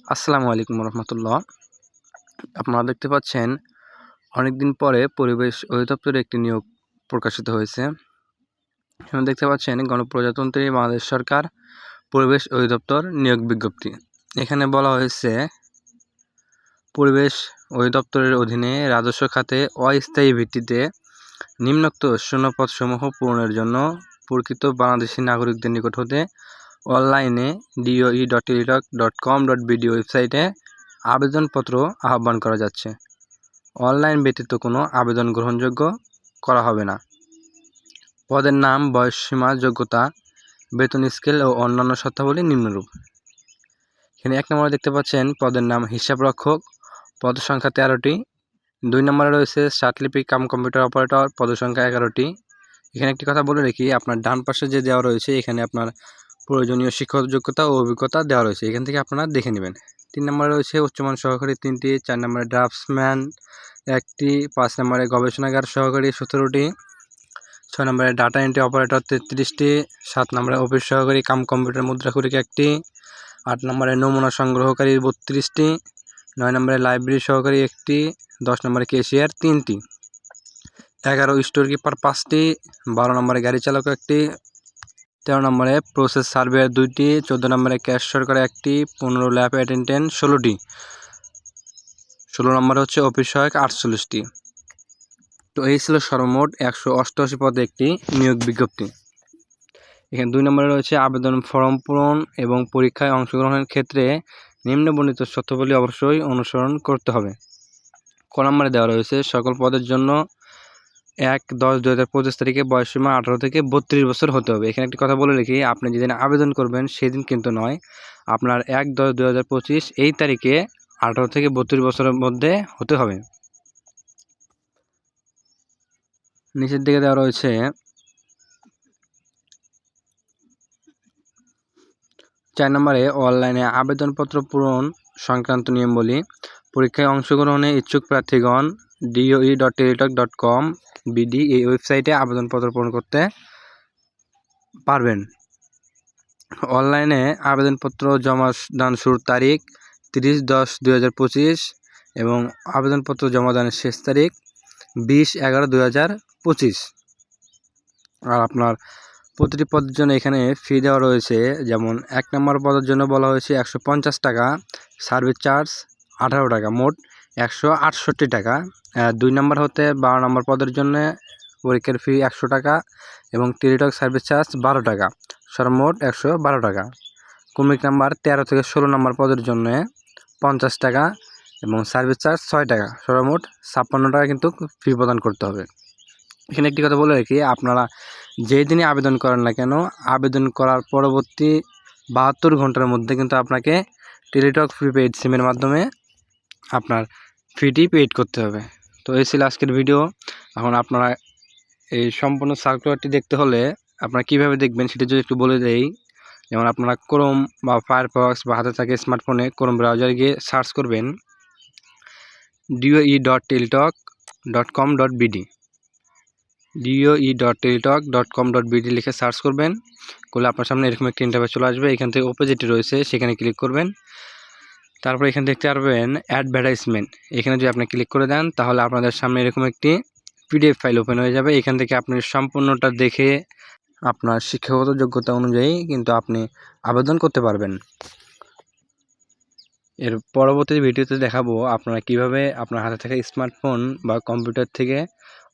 আসসালামু আলাইকুম রহমতুল্লাহ। আপনারা দেখতে পাচ্ছেন অনেকদিন পরে পরিবেশ অধিদপ্তরে একটি নিয়োগ প্রকাশিত হয়েছে। এখানে দেখতে পাচ্ছেন গণপ্রজাতন্ত্রী বাংলাদেশ সরকার পরিবেশ অধিদপ্তর নিয়োগ বিজ্ঞপ্তি। এখানে বলা হয়েছে পরিবেশ অধিদপ্তরের অধীনে রাজস্ব খাতে অস্থায়ী ভিত্তিতে নিম্নোক্ত শূন্যপদসমূহ পূরণের জন্য প্রকৃত বাংলাদেশী নাগরিকদের নিকট হতে অনলাইনে doe.teletalk.com.bd ওয়েবসাইটে আবেদনপত্র আহ্বান করা যাচ্ছে। অনলাইন ব্যতীত কোনো আবেদন গ্রহণযোগ্য করা হবে না। পদের নাম, বয়সসীমা, যোগ্যতা, বেতন স্কেল ও অন্যান্য শর্তাবলী নিম্নরূপ। এখানে 1 নম্বরে দেখতে পাচ্ছেন পদের নাম হিসাবরক্ষক, পদ সংখ্যা 13টি। 2 নম্বরে রয়েছে স্টাটলিপি কাম কম্পিউটার অপারেটর, পদ সংখ্যা 11টি। এখানে একটি কথা বলে রাখি, আপনার ডান পাশে যে দেওয়া রয়েছে এখানে আপনার প্রয়োজনীয় শিক্ষক যোগ্যতা ও অভিজ্ঞতা দেওয়া রয়েছে, এখান থেকে আপনারা দেখে নেবেন। 3 নম্বরে রয়েছে উচ্চমান সহকারী 3টি, 4 নম্বরে ড্রাফটসম্যান 1টি, 5 নম্বরে গবেষণাগার সহকারী 17টি, 6 নম্বরে ডাটা এন্ট্রি অপারেটর 33টি, 7 নম্বরে অফিস সহকারী কাম কম্পিউটার মুদ্রাক্ষরিক 1টি, 8 নম্বরে নমুনা সংগ্রহকারী 32টি, 9 নম্বরে লাইব্রেরি সহকারী 1টি, 10 নম্বরে ক্যাশিয়ার 3টি, 11 স্টোর কিপার 5টি, 12 নম্বরে গাড়ি চালক 1টি, 13 নম্বরে প্রসেস সার্ভেয়ার 2টি, 14 নম্বরে ক্যাশ সরকার 1টি, 15 ল্যাব অ্যাটেন্ডেন্ট 16টি, 16 নম্বরে হচ্ছে অফিস সহায়ক 48টি। তো এই ছিল সর্বমোট 188 পদে একটি নিয়োগ বিজ্ঞপ্তি। এখানে 2 নম্বরে রয়েছে আবেদন ফর্ম পূরণ এবং পরীক্ষায় অংশগ্রহণের ক্ষেত্রে নিম্নবর্ণিত শর্তাবলী অবশ্যই অনুসরণ করতে হবে। ক নম্বরে দেওয়া রয়েছে সকল পদের জন্য 1/10/2025 তারিখে বয়সসীমা 18 থেকে 32 বছর হতে হবে। এখানে একটি কথা বলে রাখি, আপনি যেদিন আবেদন করবেন সেদিন কিন্তু নয়, আপনার 1/10/2025 এই তারিখে 18 থেকে 32 বছরের মধ্যে হতে হবে। নিচের দিকে দেওয়া রয়েছে 4 নম্বরে অনলাইনে আবেদনপত্র পূরণ সংক্রান্ত নিয়মাবলী। পরীক্ষায় অংশগ্রহণে ইচ্ছুক প্রার্থীগণ doe.teletalk.com.bd এই ওয়েবসাইটে আবেদনপত্র পূরণ করতে পারবেন। অনলাইনে আবেদনপত্র জমা দান শুরুর তারিখ 30/10/2025 এবং আবেদনপত্র জমা দানের শেষ তারিখ 20/11/2025। আর আপনার প্রতিটি পদের জন্য এখানে ফি দেওয়া রয়েছে। যেমন 1 নম্বর পদের জন্য বলা হয়েছে 150 টাকা, সার্ভিস চার্জ 18 টাকা, মোট 168 টাকা। 2 নম্বর হতে 12 নম্বর পদের জন্য পরীক্ষার ফি 100 টাকা এবং টেলিটক সার্ভিস চার্জ 12 টাকা, সর্বমোট 112 টাকা। ক্রমিক নাম্বার 13 থেকে 16 নম্বর পদের জন্য 50 টাকা এবং সার্ভিস চার্জ 6 টাকা, সর্বমোট 56 টাকা কিন্তু ফি প্রদান করতে হবে। এখানে একটি কথা বলে রাখি, আপনারা যেই দিনই আবেদন করেন না কেন, আবেদন করার পরবর্তী 72 ঘন্টার মধ্যে কিন্তু আপনাকে টেলিটক প্রিপেইড সিমের মাধ্যমে আপনার ফিটি পেইড করতে হবে। তো এই ছিল আজকের ভিডিও। এখন আপনারা এই সম্পূর্ণ সার্কুলারটি দেখতে হলে আপনারা কীভাবে দেখবেন সেটা যদি একটু বলে দেই। যেমন আপনারা ক্রোম বা ফায়ারফক্স বা হাতে থাকে স্মার্টফোনে ক্রোম ব্রাউজারে গিয়ে সার্চ করবেন doe.teletalk.com.bd, doe.teletalk.com.bd লিখে সার্চ করবেন। করলে আপনার সামনে এরকম একটি ইন্টারফেস চলে আসবে। এখান থেকে অপোজিটে রয়েছে, সেখানে ক্লিক করবেন। তারপর এখানে দেখতে পারবেন অ্যাডভার্টাইজমেন্ট, এখানে যদি আপনি ক্লিক করে দেন তাহলে আপনাদের সামনে এরকম একটি পিডিএফ ফাইল ওপেন হয়ে যাবে। এখান থেকে আপনি সম্পূর্ণটা দেখে আপনার শিক্ষাগত যোগ্যতা অনুযায়ী কিন্তু আপনি আবেদন করতে পারবেন। এর পরবর্তী ভিডিওতে দেখাবো আপনারা কিভাবে আপনার হাতে থাকা স্মার্টফোন বা কম্পিউটার থেকে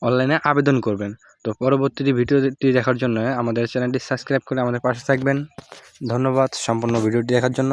অনলাইনে আবেদন করবেন। তো পরবর্তী ভিডিওটি দেখার জন্য আমাদের চ্যানেলটি সাবস্ক্রাইব করে আমাদের পাশে থাকবেন। ধন্যবাদ সম্পূর্ণ ভিডিওটি দেখার জন্য।